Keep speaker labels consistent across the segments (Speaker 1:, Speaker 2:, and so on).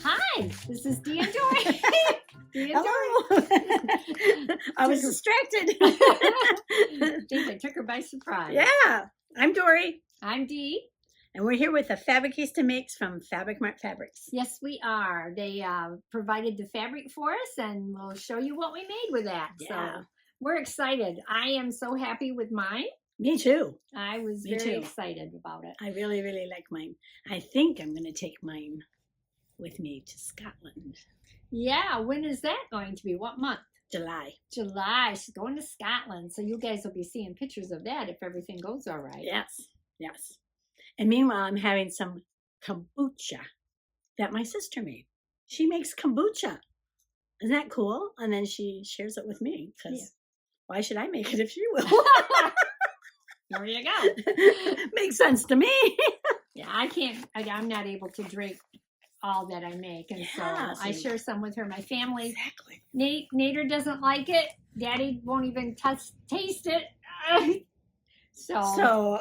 Speaker 1: Hi, this is Dee and Dory. Dee and
Speaker 2: Hello.
Speaker 1: Dory.
Speaker 2: I was distracted.
Speaker 1: I think I took her by surprise.
Speaker 2: Yeah, I'm Dory,
Speaker 1: I'm Dee.
Speaker 2: and we're here with the Fabricista mix from Fabric Mart Fabrics.
Speaker 1: Yes, we are. They provided the fabric for us, and we'll show you what we made with that.
Speaker 2: Yeah.
Speaker 1: So we're excited. I am so happy with mine.
Speaker 2: Me too.
Speaker 1: I was
Speaker 2: Me
Speaker 1: very
Speaker 2: too.
Speaker 1: excited about it.
Speaker 2: I really, really like mine. I think I'm going to take mine with me to Scotland.
Speaker 1: Yeah, when is that going to be? What month?
Speaker 2: July.
Speaker 1: July. She's going to Scotland. So you guys will be seeing pictures of that if everything goes all right.
Speaker 2: Yes, yes. And meanwhile, I'm having some kombucha that my sister made. She makes kombucha. Isn't that cool? And then she shares it with me because why should I make it if she will?
Speaker 1: There you go.
Speaker 2: Makes sense to me.
Speaker 1: Yeah, I can't. I'm not able to drink all that I make, and so I share some with her. My family.
Speaker 2: Exactly.
Speaker 1: Nader doesn't like it. Daddy won't even taste it. So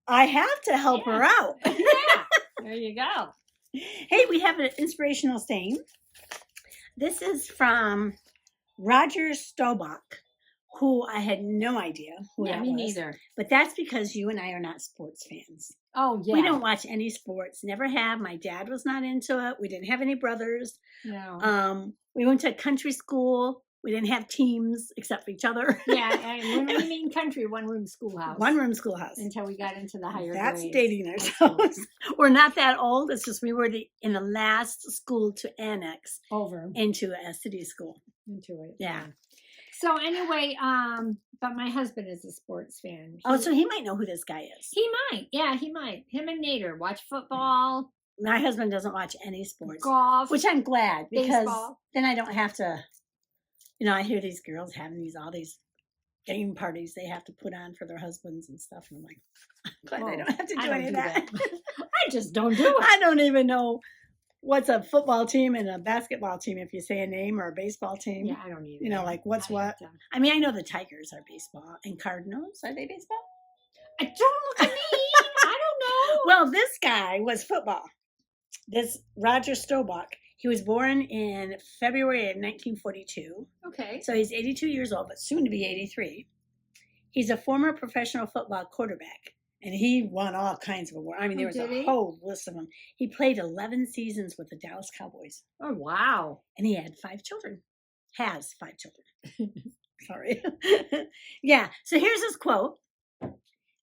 Speaker 2: I have to help her out.
Speaker 1: Yeah, there you go.
Speaker 2: Hey, we have an inspirational saying. This is from Roger Stobach, who I had no idea who that
Speaker 1: me
Speaker 2: was.
Speaker 1: neither.
Speaker 2: But that's because you and I are not sports fans.
Speaker 1: Oh, yeah.
Speaker 2: We don't watch any sports. Never have. My dad was not into it. We didn't have any brothers.
Speaker 1: No.
Speaker 2: We went to country school. We didn't have teams except for each other.
Speaker 1: Yeah, and when we mean country, one-room schoolhouse.
Speaker 2: One-room schoolhouse.
Speaker 1: Until we got into the higher
Speaker 2: That's
Speaker 1: grades.
Speaker 2: dating ourselves. We're not that old. It's just we were in the last school to annex
Speaker 1: over
Speaker 2: into a city school.
Speaker 1: Into it.
Speaker 2: Yeah.
Speaker 1: So anyway, but my husband is a sports fan.
Speaker 2: So he might know who this guy is.
Speaker 1: He might. Yeah, he might. Him and Nader watch football.
Speaker 2: My husband doesn't watch any sports.
Speaker 1: Golf.
Speaker 2: Which I'm glad because
Speaker 1: baseball.
Speaker 2: Then I don't have to, I hear these girls having all these game parties they have to put on for their husbands and stuff. And I'm like, I'm glad I don't have to do any of that.
Speaker 1: I just don't do it.
Speaker 2: I don't even know what's a football team and a basketball team if you say a name, or a baseball team.
Speaker 1: Yeah, I don't either.
Speaker 2: Like what's what. I mean, I know the Tigers are baseball and Cardinals. Are they baseball?
Speaker 1: Don't look at me. I don't know.
Speaker 2: Well, this guy was football. This Roger Stobach. He was born in February of 1942.
Speaker 1: Okay.
Speaker 2: So he's 82 years old, but soon to be 83. He's a former professional football quarterback. And he won all kinds of awards. I mean, there was a whole list of them. He played 11 seasons with the Dallas Cowboys.
Speaker 1: Oh, wow.
Speaker 2: And he had 5 children. Has 5 children. Sorry. Yeah. So here's his quote.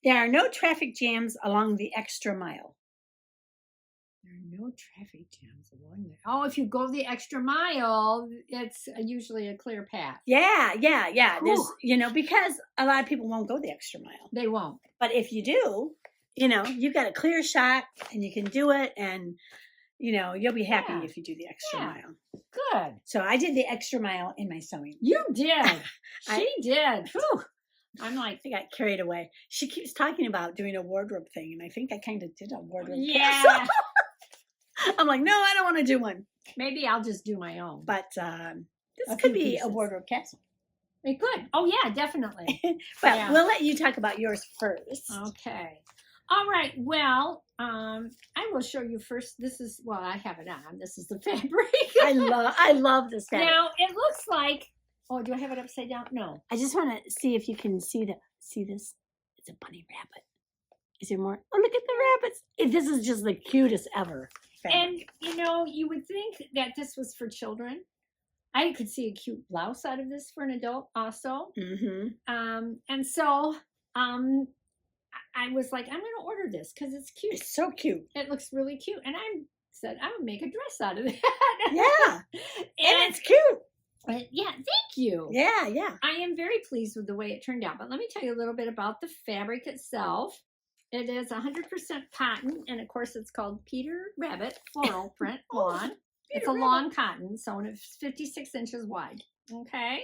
Speaker 2: There are no traffic jams along the extra mile.
Speaker 1: There are no traffic jams along there. Oh, if you go the extra mile, it's usually a clear path.
Speaker 2: Yeah.
Speaker 1: Cool.
Speaker 2: There's, because a lot of people won't go the extra mile.
Speaker 1: They won't.
Speaker 2: But if you do, you've got a clear shot and you can do it, and you'll be happy if you do the extra mile.
Speaker 1: Good.
Speaker 2: So I did the extra mile in my sewing.
Speaker 1: You did. She did. Whew. I'm like,
Speaker 2: I got carried away. She keeps talking about doing a wardrobe thing, and I think I kind of did a wardrobe.
Speaker 1: Yeah.
Speaker 2: I'm like, no, I don't want to do one.
Speaker 1: Maybe I'll just do my own.
Speaker 2: But this could be a wardrobe capsule.
Speaker 1: It could. Oh, yeah, definitely.
Speaker 2: But we'll let you talk about yours first.
Speaker 1: Okay. All right. Well, I will show you first. This is, I have it on. This is the fabric.
Speaker 2: I love this fabric.
Speaker 1: Now, it looks like, do I have it upside down? No.
Speaker 2: I just want to see if you can see this. It's a bunny rabbit. Is there more? Oh, look at the rabbits. This is just the cutest ever fabric.
Speaker 1: And, you would think that this was for children. I could see a cute blouse out of this for an adult also.
Speaker 2: Mm-hmm.
Speaker 1: And so I was like, I'm going to order this because it's cute.
Speaker 2: It's so cute.
Speaker 1: It looks really cute. And I said, I would make a dress out of that.
Speaker 2: Yeah. and it's cute.
Speaker 1: Yeah, thank you.
Speaker 2: Yeah.
Speaker 1: I am very pleased with the way it turned out. But let me tell you a little bit about the fabric itself. It is 100% cotton. And, of course, it's called Peter Rabbit Floral Print Lawn. It's a long cotton, so it's 56 inches wide. Okay.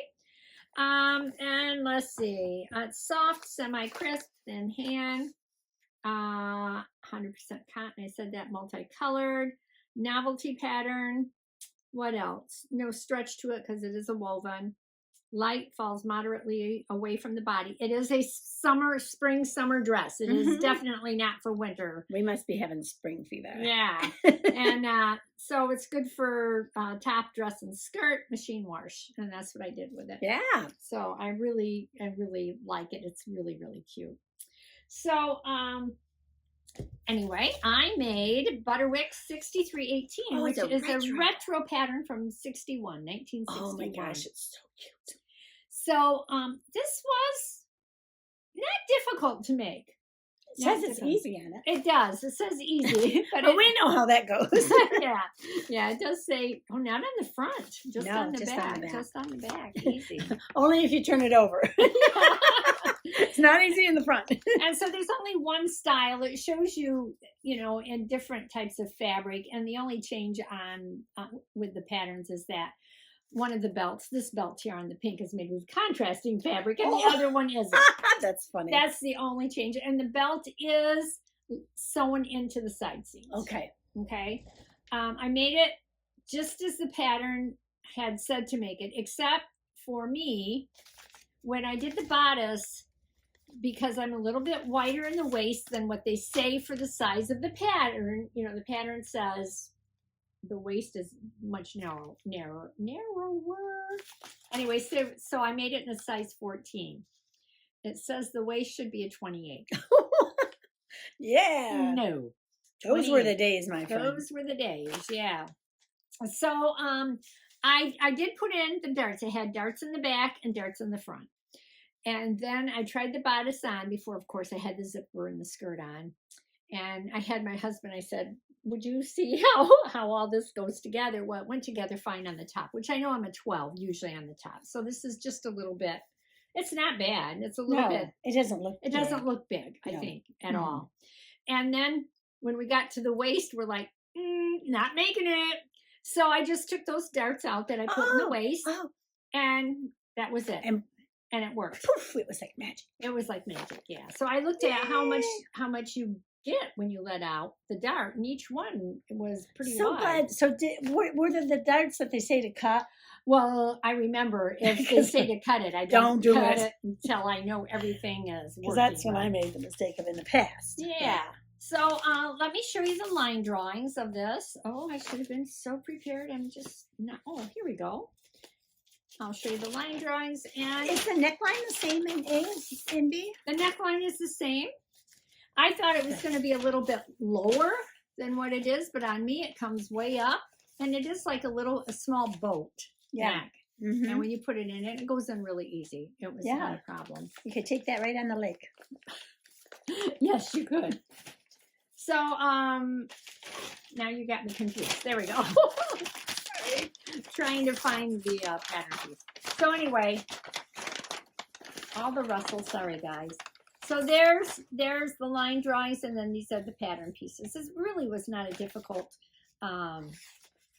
Speaker 1: And let's see. It's soft, semi-crisp, thin hand. 100% cotton. I said that, multicolored. Novelty pattern. What else? No stretch to it because it is a woven. Light falls moderately away from the body. It is a spring, summer dress. It is definitely not for winter.
Speaker 2: We must be having spring fever.
Speaker 1: Yeah. And so it's good for top, dress, and skirt, machine wash. And that's what I did with it.
Speaker 2: Yeah.
Speaker 1: So I really like it. It's really, really cute. So, anyway, I made Butterick 6318, which is a retro pattern from 1961.
Speaker 2: Oh my gosh, it's so cute.
Speaker 1: So this was not difficult to make.
Speaker 2: It says it's easy on it.
Speaker 1: It does. It says easy. But
Speaker 2: we know how that goes.
Speaker 1: Yeah, it does say, oh, not on the front. Just on the back. Just on the back. Easy.
Speaker 2: Only if you turn it over. It's not easy in the front.
Speaker 1: And so there's only one style. It shows you, in different types of fabric. And the only change on with the patterns is that one of the belts, this belt here on the pink, is made with contrasting fabric, and the other one isn't.
Speaker 2: That's funny.
Speaker 1: That's the only change. And the belt is sewn into the side seams.
Speaker 2: Okay.
Speaker 1: Okay. I made it just as the pattern had said to make it, except for me, when I did the bodice, because I'm a little bit wider in the waist than what they say for the size of the pattern. The pattern says the waist is much narrower. Anyway, so I made it in a size 14. It says the waist should be a 28.
Speaker 2: Yeah.
Speaker 1: No.
Speaker 2: Those were the days, my friend.
Speaker 1: Those were the days, yeah. So I did put in the darts. I had darts in the back and darts in the front. And then I tried the bodice on before, of course, I had the zipper and the skirt on. And I had my husband, I said, would you see how all this goes together? Well, it went together fine on the top, which I know I'm a 12 usually on the top. So this is just a little bit, it's not bad. It's a little bit.
Speaker 2: It doesn't look
Speaker 1: big. It doesn't look big, I think, at all. And then when we got to the waist, we're like, not making it. So I just took those darts out that I put in the waist. And that was it. And it worked.
Speaker 2: Poof, it was like magic.
Speaker 1: It was like magic, yeah. So I looked at how much you get when you let out the dart, and each one was pretty wide.
Speaker 2: So were the darts that they say to cut?
Speaker 1: Well, I remember if they say to cut it, I don't cut it until I know everything is working.
Speaker 2: Because that's when I made the mistake of in the past.
Speaker 1: Yeah. So let me show you the line drawings of this. Oh, I should have been so prepared. I'm just not. Oh, here we go. I'll show you the line drawings. And
Speaker 2: is the neckline the same in A as in B?
Speaker 1: The neckline is the same. I thought it was going to be a little bit lower than what it is, but on me it comes way up, and it is like a small boat neck. And when you put it in it goes in really easy. It was not a problem.
Speaker 2: You could take that right on the lake.
Speaker 1: Yes, you could. So now you got me confused. There we go. Trying to find the pattern piece. So anyway, all the rustles. Sorry, guys. So there's the line drawings, and then these are the pattern pieces. This really was not a difficult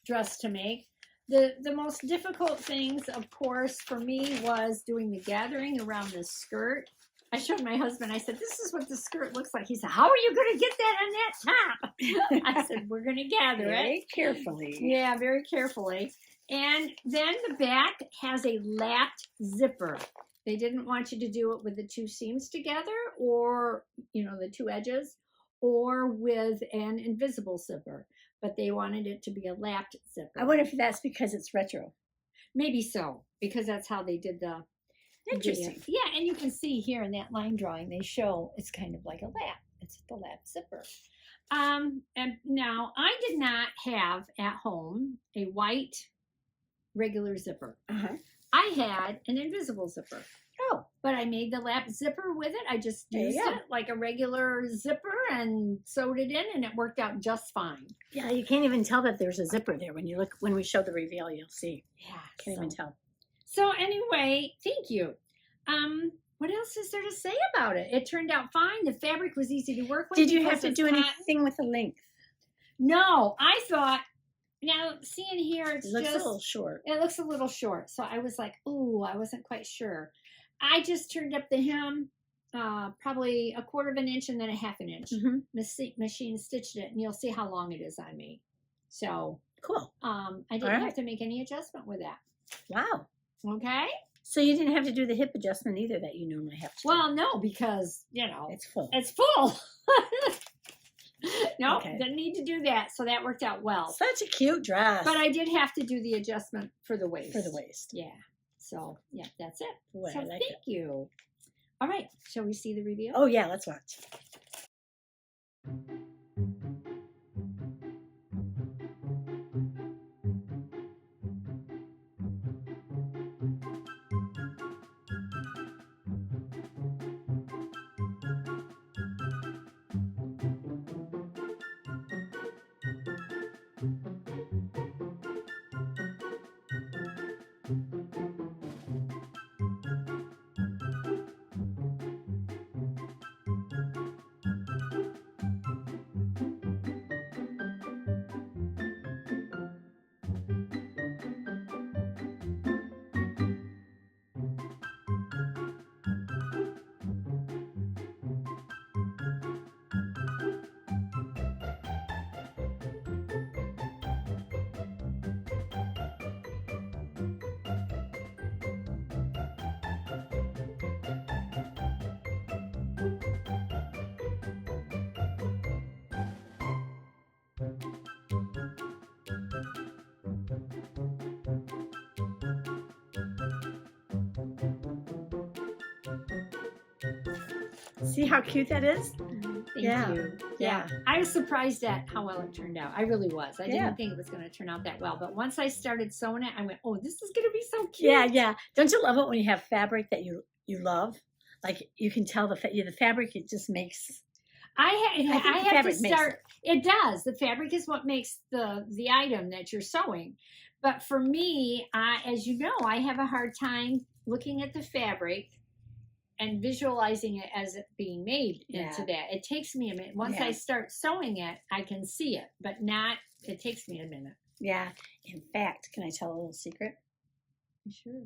Speaker 1: dress to make. The most difficult things, of course, for me was doing the gathering around the skirt. I showed my husband, I said, this is what the skirt looks like. He said, how are you going to get that on that top? I said, we're going to gather it.
Speaker 2: Very carefully.
Speaker 1: Yeah, very carefully. And then the back has a lapped zipper. They didn't want you to do it with the two seams together, or, the two edges, or with an invisible zipper. But they wanted it to be a lapped zipper.
Speaker 2: I wonder if that's because it's retro.
Speaker 1: Maybe so, because that's how they did the...
Speaker 2: Interesting.
Speaker 1: Yeah, and you can see here in that line drawing, they show it's kind of like a lap. It's the lap zipper. And now I did not have at home a white regular zipper. I had an invisible zipper.
Speaker 2: Oh,
Speaker 1: but I made the lap zipper with it. I just used it like a regular zipper and sewed it in, and it worked out just fine.
Speaker 2: Yeah, you can't even tell that there's a zipper there. When we show the reveal, you'll see.
Speaker 1: Yeah,
Speaker 2: can't even tell.
Speaker 1: So anyway, thank you. What else is there to say about it? It turned out fine. The fabric was easy to work with.
Speaker 2: Did you have to do anything with the length?
Speaker 1: No, I thought, now seeing here, it
Speaker 2: looks a little short.
Speaker 1: It looks a little short. So I was like, ooh, I wasn't quite sure. I just turned up the hem probably 1/4 of an inch and then 1/2 inch. Machine stitched it, and you'll see how long it is on me. So
Speaker 2: Cool.
Speaker 1: I didn't
Speaker 2: All right.
Speaker 1: have to make any adjustment with that.
Speaker 2: Wow.
Speaker 1: Okay.
Speaker 2: So you didn't have to do the hip adjustment either that you normally have to do.
Speaker 1: Well, no, because
Speaker 2: It's full.
Speaker 1: it's full. No,
Speaker 2: Okay.
Speaker 1: didn't need to do that. So that worked out well.
Speaker 2: Such a cute dress.
Speaker 1: But I did have to do the adjustment for the waist.
Speaker 2: For the waist.
Speaker 1: Yeah. So, yeah, that's it.
Speaker 2: Boy,
Speaker 1: So
Speaker 2: I like
Speaker 1: thank
Speaker 2: it.
Speaker 1: you. All right. Shall we see the reveal?
Speaker 2: Oh, yeah, let's watch. See how cute that is?
Speaker 1: Thank
Speaker 2: Yeah.
Speaker 1: you.
Speaker 2: Yeah.
Speaker 1: I was surprised at how well it turned out. I really was. I
Speaker 2: Yeah.
Speaker 1: didn't think it was going to turn out that well. But once I started sewing it, I went, oh, this is going to be so cute.
Speaker 2: Yeah, yeah. Don't you love it when you have fabric that you love? Like you can tell the fabric, it just makes.
Speaker 1: I
Speaker 2: think the
Speaker 1: have to
Speaker 2: fabric makes
Speaker 1: start. It does. The fabric is what makes the item that you're sewing. But for me, as you know, I have a hard time looking at the fabric and visualizing it as it being made into that. It takes me a minute. Once I start sewing it, I can see it, but it takes me a minute.
Speaker 2: Yeah. In fact, can I tell a little secret?
Speaker 1: Sure.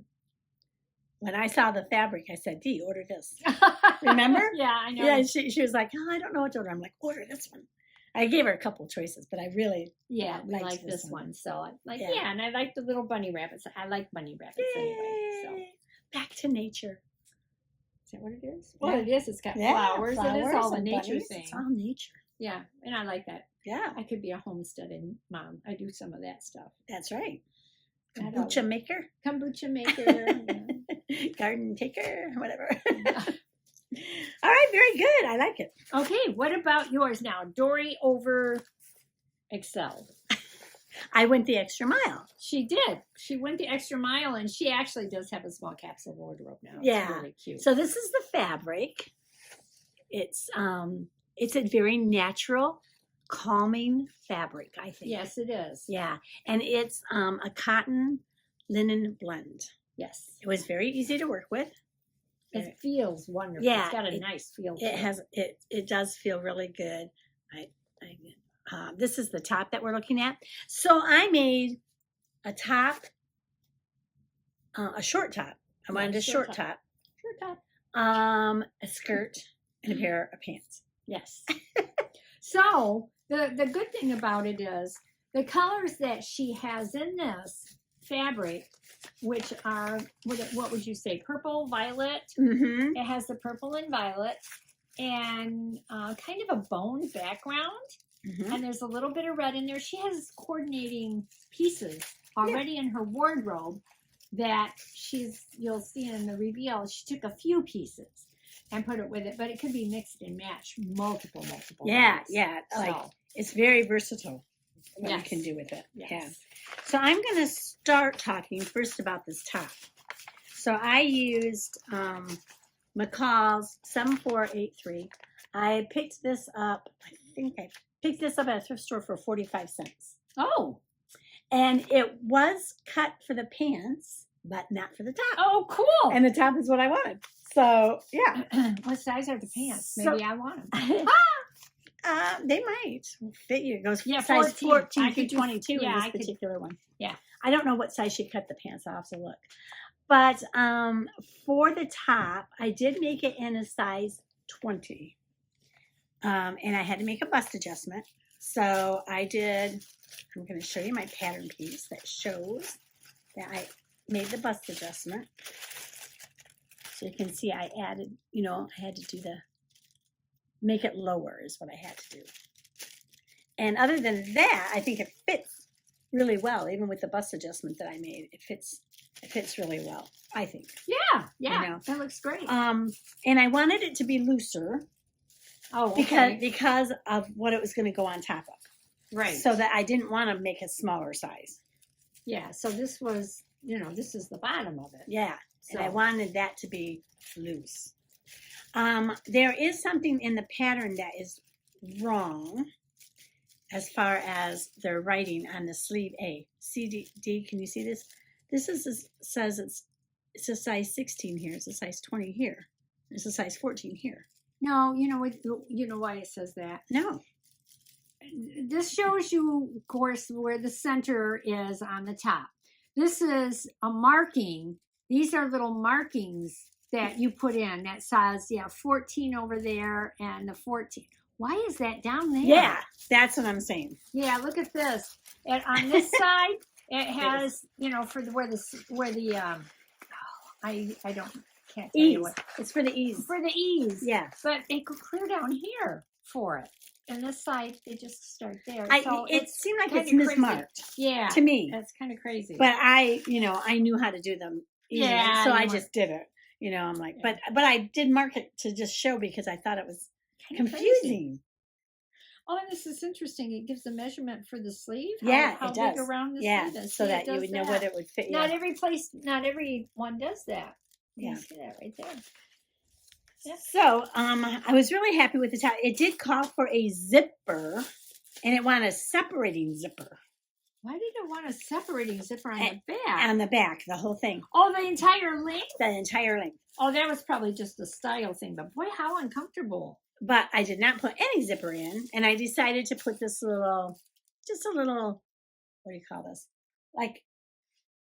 Speaker 2: When I saw the fabric, I said, Dee, order this. Remember?
Speaker 1: Yeah, I know.
Speaker 2: Yeah, she was like, oh, I don't know what to order. I'm like, order this one. I gave her a couple of choices, but I really
Speaker 1: we
Speaker 2: liked
Speaker 1: like this
Speaker 2: this
Speaker 1: one. So I like,
Speaker 2: Yeah.
Speaker 1: and I like the little bunny rabbits. I like bunny rabbits anyway. So
Speaker 2: Yay. Back to nature.
Speaker 1: is that what it is?
Speaker 2: Yeah.
Speaker 1: Well, it is. It's got
Speaker 2: Yeah,
Speaker 1: flowers. It is all the
Speaker 2: and
Speaker 1: nature
Speaker 2: bunnies.
Speaker 1: thing.
Speaker 2: It's all nature.
Speaker 1: Yeah, and I like that.
Speaker 2: Yeah,
Speaker 1: I could be a homesteading mom. I do some of that stuff.
Speaker 2: that's right.
Speaker 1: I don't-
Speaker 2: Kombucha maker,
Speaker 1: Kombucha maker.
Speaker 2: garden taker, whatever. All right, very good. I like it.
Speaker 1: Okay, what about yours now? Dory over excelled.
Speaker 2: I went the extra mile.
Speaker 1: She did. She went the extra mile, and she actually does have a small capsule wardrobe now. It's
Speaker 2: Yeah.
Speaker 1: really cute.
Speaker 2: So this is the fabric. It's a very natural, calming fabric, I think.
Speaker 1: Yes, it is.
Speaker 2: Yeah, and it's a cotton linen blend.
Speaker 1: Yes.
Speaker 2: It was very easy to work with.
Speaker 1: It feels wonderful.
Speaker 2: Yeah,
Speaker 1: It's got a nice feel to
Speaker 2: It has it does feel really good. This is the top that we're looking at. So I made a top, a short top. I wanted a short top,
Speaker 1: Short top.
Speaker 2: a skirt, and a pair of pants.
Speaker 1: Yes. So the good thing about it is the colors that she has in this fabric, which are, what would you say, purple, violet?
Speaker 2: Mm-hmm.
Speaker 1: It has the purple and violet and kind of a bone background.
Speaker 2: Mm-hmm.
Speaker 1: And there's a little bit of red in there. She has coordinating pieces already in her wardrobe that you'll see in the reveal. She took a few pieces and put it with it, but it could be mixed and matched multiple
Speaker 2: Yeah,
Speaker 1: ways.
Speaker 2: yeah.
Speaker 1: So,
Speaker 2: Like it's very versatile what you
Speaker 1: Yes.
Speaker 2: can do with it.
Speaker 1: yes.
Speaker 2: Yeah. So I'm going to start talking first about this top. So I used McCall's 7483. I picked this up, I think I picked this up at a thrift store for 45 cents.
Speaker 1: Oh,
Speaker 2: And it was cut for the pants, but not for the top.
Speaker 1: oh, cool.
Speaker 2: And the top is what I wanted. So, yeah.
Speaker 1: What size are the pants?
Speaker 2: So-
Speaker 1: Maybe I want them.
Speaker 2: They might fit you. It goes
Speaker 1: Yeah,
Speaker 2: size
Speaker 1: 14.
Speaker 2: 14
Speaker 1: I
Speaker 2: through
Speaker 1: could do-
Speaker 2: 22
Speaker 1: yeah,
Speaker 2: in
Speaker 1: I
Speaker 2: this
Speaker 1: could-
Speaker 2: particular one.
Speaker 1: Yeah.
Speaker 2: I don't know what size she cut the pants. I'll have to look. But for the top, I did make it in a size 20. And I had to make a bust adjustment. So I did I'm going to show you my pattern piece that shows that I made the bust adjustment. So you can see I added, you know, I had to do make it lower is what I had to do. And other than that, I think it fits really well, even with the bust adjustment that I made. It fits really well, I think.
Speaker 1: Yeah,
Speaker 2: You know.
Speaker 1: that looks great.
Speaker 2: And I wanted it to be looser.
Speaker 1: Oh, okay.
Speaker 2: Because of what it was going to go on top of.
Speaker 1: Right.
Speaker 2: So that I didn't want to make a smaller size.
Speaker 1: Yeah, so this was, you know, this is the bottom of it.
Speaker 2: Yeah,
Speaker 1: So.
Speaker 2: and I wanted that to be loose. There is something in the pattern that is wrong as far as their writing on the sleeve A. D, can you see this? This says it's a size 16 here. It's a size 20 here. It's a size 14 here.
Speaker 1: No, you know why it says that?
Speaker 2: No.
Speaker 1: This shows you, of course, where the center is on the top. This is a marking. These are little markings that you put in that says, 14 over there and the 14. Why is that down there?
Speaker 2: Yeah, that's what I'm saying.
Speaker 1: Yeah, look at this. And on this side, it has, you know, for can't tell you what.
Speaker 2: It's for the ease.
Speaker 1: For the ease.
Speaker 2: Yeah.
Speaker 1: But they go clear down here for it. And this side, they just start there. So
Speaker 2: it seemed like it's
Speaker 1: kinda
Speaker 2: mismarked.
Speaker 1: Yeah.
Speaker 2: To me.
Speaker 1: That's kind of crazy.
Speaker 2: But I knew how to do them easily.
Speaker 1: Yeah,
Speaker 2: So I just did it. You know, I'm like, but I did mark it to just show because I thought it was
Speaker 1: Kinda
Speaker 2: confusing.
Speaker 1: crazy. Oh, and this is interesting. It gives a measurement for the sleeve.
Speaker 2: Yeah,
Speaker 1: how
Speaker 2: it does.
Speaker 1: big around the
Speaker 2: Yeah,
Speaker 1: sleeve is.
Speaker 2: so
Speaker 1: See,
Speaker 2: that
Speaker 1: it
Speaker 2: you
Speaker 1: does
Speaker 2: would know
Speaker 1: that.
Speaker 2: whether it would fit you.
Speaker 1: Not every one does that. You can see that right there. Yeah.
Speaker 2: So I was really happy with the top. It did call for a zipper, and it wanted a separating zipper.
Speaker 1: Why did it want a separating zipper on the back?
Speaker 2: On the back, the whole thing.
Speaker 1: Oh, the entire length?
Speaker 2: The entire length.
Speaker 1: Oh, that was probably just a style thing, but boy, how uncomfortable.
Speaker 2: But I did not put any zipper in, and I decided to put this just a little, what do you call this? Like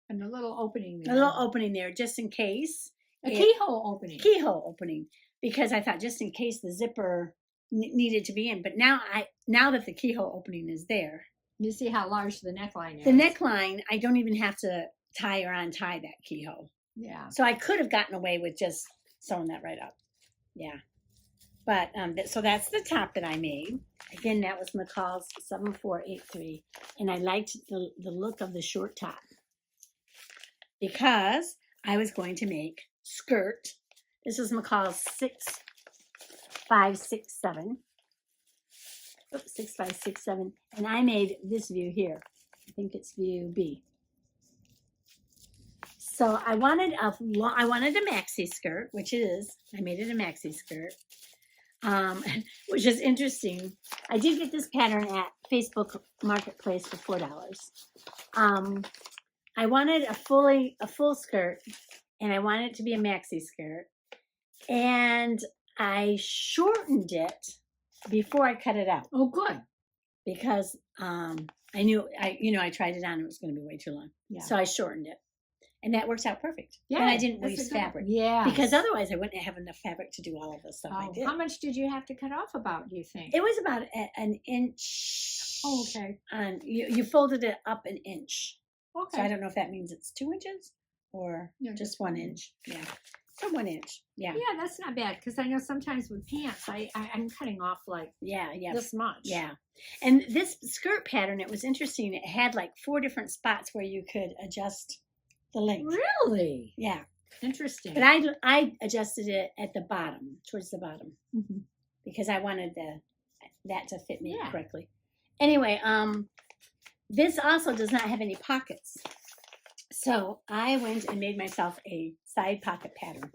Speaker 1: And a little opening
Speaker 2: a
Speaker 1: there.
Speaker 2: little opening there, just in case.
Speaker 1: A keyhole opening.
Speaker 2: Keyhole opening, because I thought just in case the zipper needed to be in. But now that the keyhole opening is there.
Speaker 1: You see how large the neckline is.
Speaker 2: The neckline, I don't even have to tie or untie that keyhole.
Speaker 1: Yeah.
Speaker 2: So I could have gotten away with just sewing that right up. Yeah. But, so that's the top that I made. Again, that was McCall's 7483. And I liked the look of the short top. Because I was going to make skirt. This is McCall's 6567. Oops, 6567. And I made this view here. I think it's view B. So I wanted a maxi skirt, which it is. I made it a maxi skirt. Which is interesting. I did get this pattern at Facebook Marketplace for $4. I wanted a full skirt, and I wanted it to be a maxi skirt, and I shortened it before I cut it out.
Speaker 1: Oh, good.
Speaker 2: Because I knew I tried it on, it was going to be way too long.
Speaker 1: Yeah.
Speaker 2: So I shortened it. And that works out perfect.
Speaker 1: Yeah,
Speaker 2: and I didn't waste fabric.
Speaker 1: Yeah.
Speaker 2: Because otherwise I wouldn't have enough fabric to do all of the stuff I did.
Speaker 1: How much did you have to cut off about, do you think?
Speaker 2: It was about an inch.
Speaker 1: Oh, okay.
Speaker 2: And you folded it up an inch.
Speaker 1: Okay.
Speaker 2: So I don't know if that means it's 2 inches or just 1 inch. Yeah. So 1 inch. Yeah.
Speaker 1: Yeah, that's not bad. Because I know sometimes with pants, I'm cutting off like this much.
Speaker 2: Yeah. And this skirt pattern, it was interesting. It had like 4 different spots where you could adjust the length.
Speaker 1: Really?
Speaker 2: Yeah.
Speaker 1: Interesting.
Speaker 2: But I adjusted it at the bottom, towards the bottom, because I wanted that to fit me correctly. Anyway, this also does not have any pockets, so I went and made myself a side pocket pattern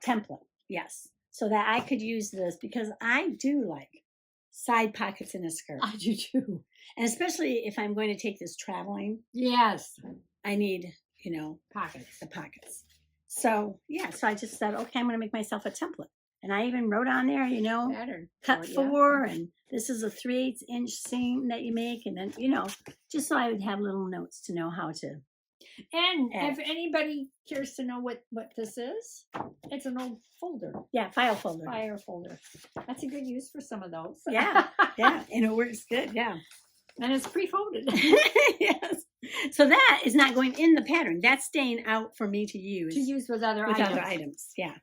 Speaker 2: template. Yes, so that I could use this because I do like side pockets in a skirt.
Speaker 1: I do too,
Speaker 2: and especially if I'm going to take this traveling.
Speaker 1: Yes.
Speaker 2: I need,
Speaker 1: pockets.
Speaker 2: The pockets. So, so I just said, okay, I'm going to make myself a template. And I even wrote on there,
Speaker 1: pattern.
Speaker 2: cut 4, and this is a 3/8 inch seam that you make. And then, just so I would have little notes to know how to.
Speaker 1: And if anybody cares to know what this is, it's an old folder.
Speaker 2: Yeah, file folder.
Speaker 1: File folder. That's a good use for some of those.
Speaker 2: Yeah, and it works good, yeah.
Speaker 1: And it's pre-folded.
Speaker 2: Yes. So that is not going in the pattern. That's staying out for me to use.
Speaker 1: To use with other
Speaker 2: with
Speaker 1: items.
Speaker 2: other items. Yeah.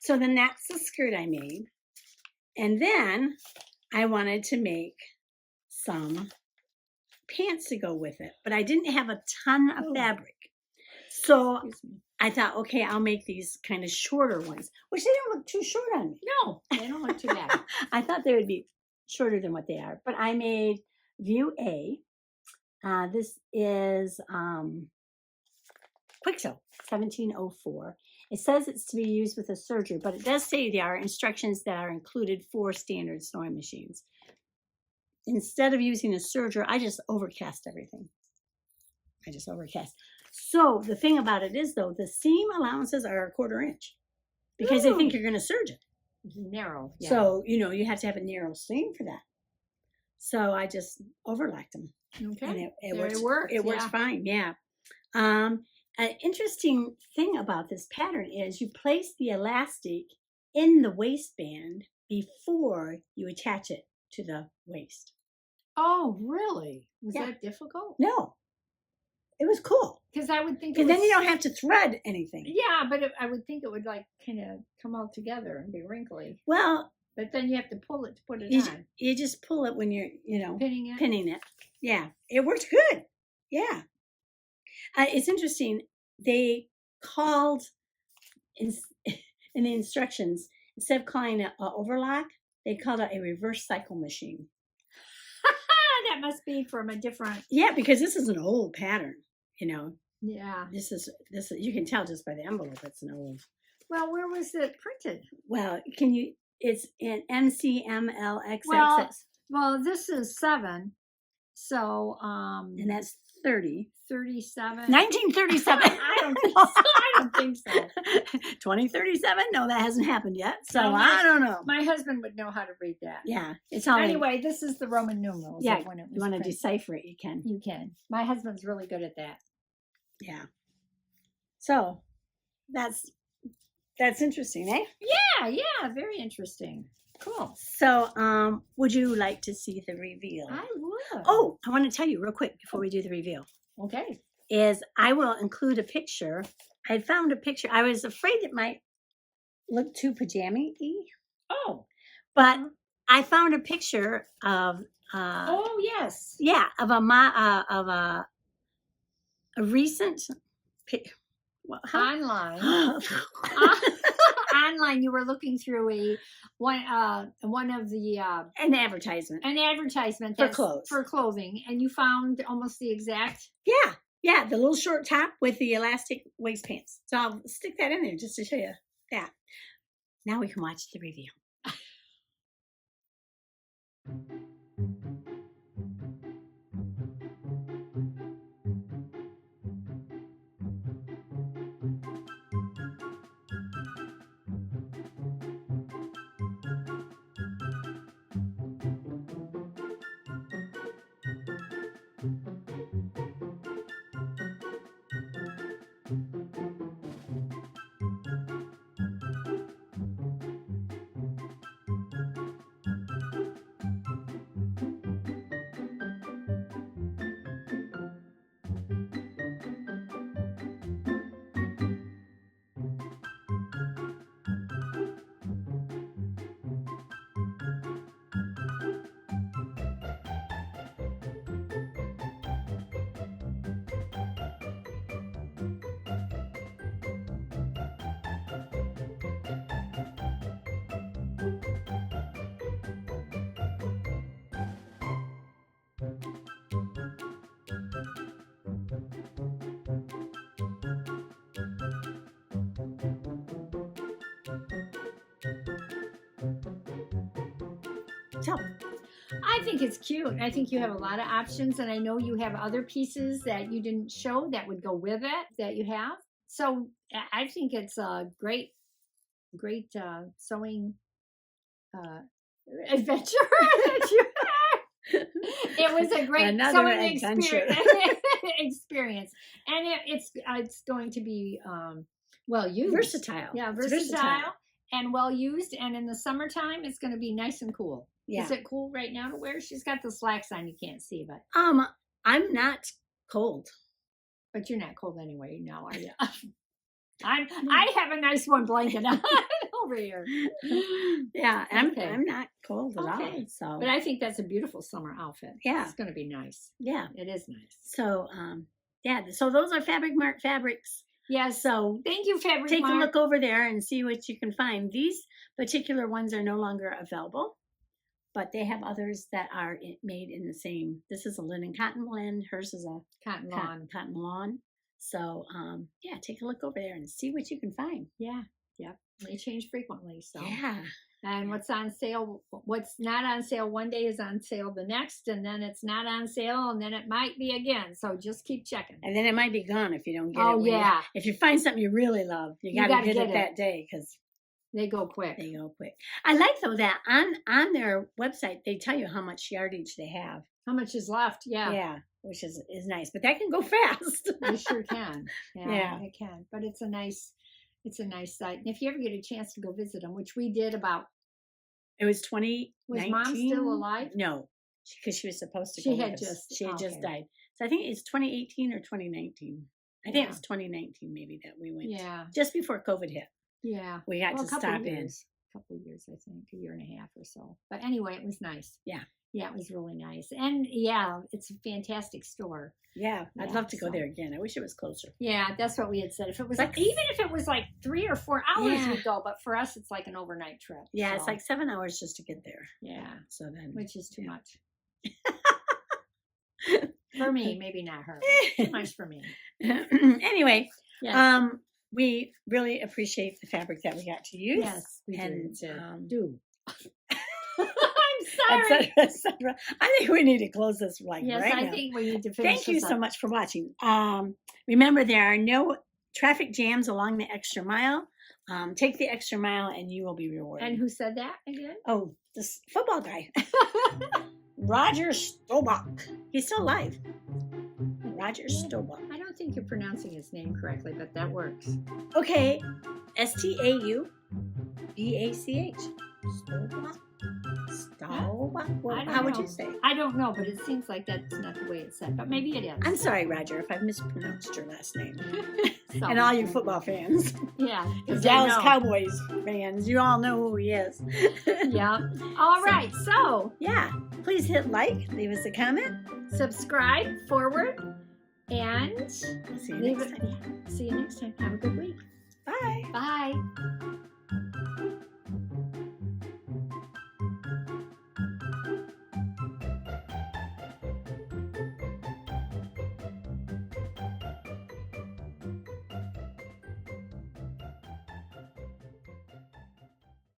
Speaker 2: So then that's the skirt I made. And then I wanted to make some pants to go with it, but I didn't have a ton of fabric. So I thought, okay, I'll make these kind of shorter ones, which they don't look too short on me.
Speaker 1: No, they don't look too bad.
Speaker 2: I thought they would be shorter than what they are, but I made view A. This is Kwik Sew 1704. It says it's to be used with a serger, but it does say there are instructions that are included for standard sewing machines. Instead of using a serger, I just overcast everything. I just overcast. So the thing about it is, though, the seam allowances are 1/4 inch because they think you're going to serge it.
Speaker 1: Narrow. Yeah.
Speaker 2: So, you know, you have to have a narrow seam for that. So I just overlocked them.
Speaker 1: Okay.
Speaker 2: And
Speaker 1: it works.
Speaker 2: It works fine. Yeah. An interesting thing about this pattern is you place the elastic in the waistband before you attach it to the waist.
Speaker 1: Oh, really? Was
Speaker 2: Yeah.
Speaker 1: that difficult?
Speaker 2: No, it was cool.
Speaker 1: Because I would think.
Speaker 2: Because then you don't have to thread anything.
Speaker 1: Yeah, but I would think it would like kind of come all together and be wrinkly.
Speaker 2: Well,
Speaker 1: but then you have to pull it to put it on.
Speaker 2: You just pull it when you're,
Speaker 1: Pinning it.
Speaker 2: Yeah, it worked good. Yeah. It's interesting. They called in the instructions, instead of calling it an overlock, they called it a reverse cycle machine.
Speaker 1: That must be from a different.
Speaker 2: Yeah, because this is an old pattern,
Speaker 1: Yeah.
Speaker 2: This is you can tell just by the envelope it's an old.
Speaker 1: Well, where was it printed?
Speaker 2: Well, it's in MCMLXXX. Well,
Speaker 1: this is 7. So
Speaker 2: and that's 30.
Speaker 1: 37.
Speaker 2: 1937.
Speaker 1: I don't think so. I don't think so.
Speaker 2: 2037? No, that hasn't happened yet. So
Speaker 1: No,
Speaker 2: I don't know.
Speaker 1: My husband would know how to read that.
Speaker 2: Yeah, it's all
Speaker 1: anyway. This is the Roman numerals.
Speaker 2: Yeah,
Speaker 1: when it was
Speaker 2: you want to
Speaker 1: printed.
Speaker 2: decipher it, you can.
Speaker 1: You can. My husband's really good at that.
Speaker 2: Yeah. So that's interesting, eh?
Speaker 1: Yeah, very interesting. Cool.
Speaker 2: So, would you like to see the reveal?
Speaker 1: I would.
Speaker 2: Oh, I want to tell you real quick before we do the reveal.
Speaker 1: Okay.
Speaker 2: Is I will include a picture. I found a picture. I was afraid it might look too pajama-y.
Speaker 1: Oh.
Speaker 2: But I found a picture of.
Speaker 1: Oh yes.
Speaker 2: Yeah, of a recent.
Speaker 1: Online. Online, you were looking through one of the
Speaker 2: an advertisement
Speaker 1: for
Speaker 2: clothes,
Speaker 1: for clothing, and you found almost the exact.
Speaker 2: Yeah, the little short top with the elastic waist pants. So I'll stick that in there just to show you that. Now we can watch the reveal. So,
Speaker 1: I think it's cute. I think you have a lot of options, and I know you have other pieces that you didn't show that would go with it that you have. So I think it's a great sewing adventure that you had. It was a great sewing experience, and it's going to be well used,
Speaker 2: versatile.
Speaker 1: Yeah, versatile and well used. And in the summertime, it's going to be nice and cool.
Speaker 2: Yeah.
Speaker 1: Is it cool right now to wear? She's got the slacks on. You can't see, but
Speaker 2: I'm not cold.
Speaker 1: you're not cold anyway now, are you? I have a nice one blanket on over here.
Speaker 2: Yeah,
Speaker 1: Okay.
Speaker 2: I'm not cold at all.
Speaker 1: Okay.
Speaker 2: So,
Speaker 1: But I think that's a beautiful summer outfit.
Speaker 2: Yeah.
Speaker 1: It's going to be nice.
Speaker 2: yeah.
Speaker 1: It is nice.
Speaker 2: So, yeah. So those are Fabric Mart fabrics.
Speaker 1: Yes.
Speaker 2: So
Speaker 1: Thank you, Fabric
Speaker 2: take
Speaker 1: Mart.
Speaker 2: a look over there and see what you can find. These particular ones are no longer available, but they have others that are made in the same. This is a linen cotton blend. Hers is a
Speaker 1: Cotton lawn.
Speaker 2: cotton lawn. So, yeah, take a look over there and see what you can find.
Speaker 1: Yeah. Yep. They change frequently. So.
Speaker 2: Yeah.
Speaker 1: And what's on sale, what's not on sale one day is on sale the next, and then it's not on sale, and then it might be again. So just keep checking.
Speaker 2: And then it might be gone if you don't get it.
Speaker 1: Oh, yeah.
Speaker 2: If you find something you really love, you got to get it that day because
Speaker 1: they go quick.
Speaker 2: They go quick. I like, though, that on their website, they tell you how much yardage they have.
Speaker 1: How much is left? Yeah.
Speaker 2: Yeah, which is nice. But that can go fast.
Speaker 1: They sure can.
Speaker 2: Yeah.
Speaker 1: It can. But it's a nice site. And if you ever get a chance to go visit them, which we did about.
Speaker 2: It was 2019.
Speaker 1: Was Mom still alive?
Speaker 2: No, because she was supposed to
Speaker 1: She
Speaker 2: go
Speaker 1: had
Speaker 2: with us.
Speaker 1: just-
Speaker 2: She had just
Speaker 1: okay.
Speaker 2: died. So I think it's 2018 or 2019. I think
Speaker 1: Yeah.
Speaker 2: it was 2019 maybe that we went.
Speaker 1: Yeah.
Speaker 2: Just before COVID hit.
Speaker 1: Yeah.
Speaker 2: We got
Speaker 1: Well,
Speaker 2: to
Speaker 1: a couple
Speaker 2: stop in.
Speaker 1: years. A couple of years, I think, a year and a half or so. But anyway, it was nice.
Speaker 2: Yeah.
Speaker 1: Yeah, it was really nice. And yeah, it's a fantastic store.
Speaker 2: Yeah, I'd
Speaker 1: Yeah,
Speaker 2: love to go
Speaker 1: so-
Speaker 2: there again. I wish it was closer.
Speaker 1: Yeah, that's what we had said. If it was
Speaker 2: Like-
Speaker 1: even if it was like 3 or 4 hours,
Speaker 2: Yeah.
Speaker 1: we'd go. But for us, it's like an overnight trip.
Speaker 2: Yeah, it's
Speaker 1: so,
Speaker 2: like 7 hours just to get there.
Speaker 1: yeah,
Speaker 2: So then,
Speaker 1: which is too
Speaker 2: yeah.
Speaker 1: much for me. Maybe not her. Too much for me.
Speaker 2: Anyway,
Speaker 1: Yes,
Speaker 2: we really appreciate the fabric that we got to use.
Speaker 1: yes, we
Speaker 2: and
Speaker 1: do. I'm
Speaker 2: et
Speaker 1: sorry.
Speaker 2: cetera, et cetera. I think we need to close this right
Speaker 1: Yes,
Speaker 2: right
Speaker 1: I
Speaker 2: now.
Speaker 1: think we need to finish.
Speaker 2: Thank you
Speaker 1: this
Speaker 2: so
Speaker 1: up.
Speaker 2: much for watching. Remember, there are no traffic jams along the extra mile. Take the extra mile and you will be rewarded.
Speaker 1: And who said that again?
Speaker 2: Oh, this football guy. Roger Staubach. He's still alive. Roger Staubach.
Speaker 1: I don't think you're pronouncing his name correctly, but that works.
Speaker 2: Okay. Staubach. Staubach. Staubach. Well,
Speaker 1: I don't
Speaker 2: how would
Speaker 1: know.
Speaker 2: you say?
Speaker 1: I don't know, but it seems like that's not the way it's said. But maybe it is.
Speaker 2: I'm sorry, Roger, if I've mispronounced your last name.
Speaker 1: So,
Speaker 2: And all you football fans.
Speaker 1: yeah,
Speaker 2: The
Speaker 1: 'cause they
Speaker 2: Dallas
Speaker 1: know.
Speaker 2: Cowboys fans. You all know who he is.
Speaker 1: Yeah. All right. So
Speaker 2: Yeah. Please hit like, leave us a comment.
Speaker 1: subscribe, forward, and
Speaker 2: See you
Speaker 1: leave
Speaker 2: next
Speaker 1: it.
Speaker 2: time.
Speaker 1: See you next time. Have a good week.
Speaker 2: Bye.
Speaker 1: Bye.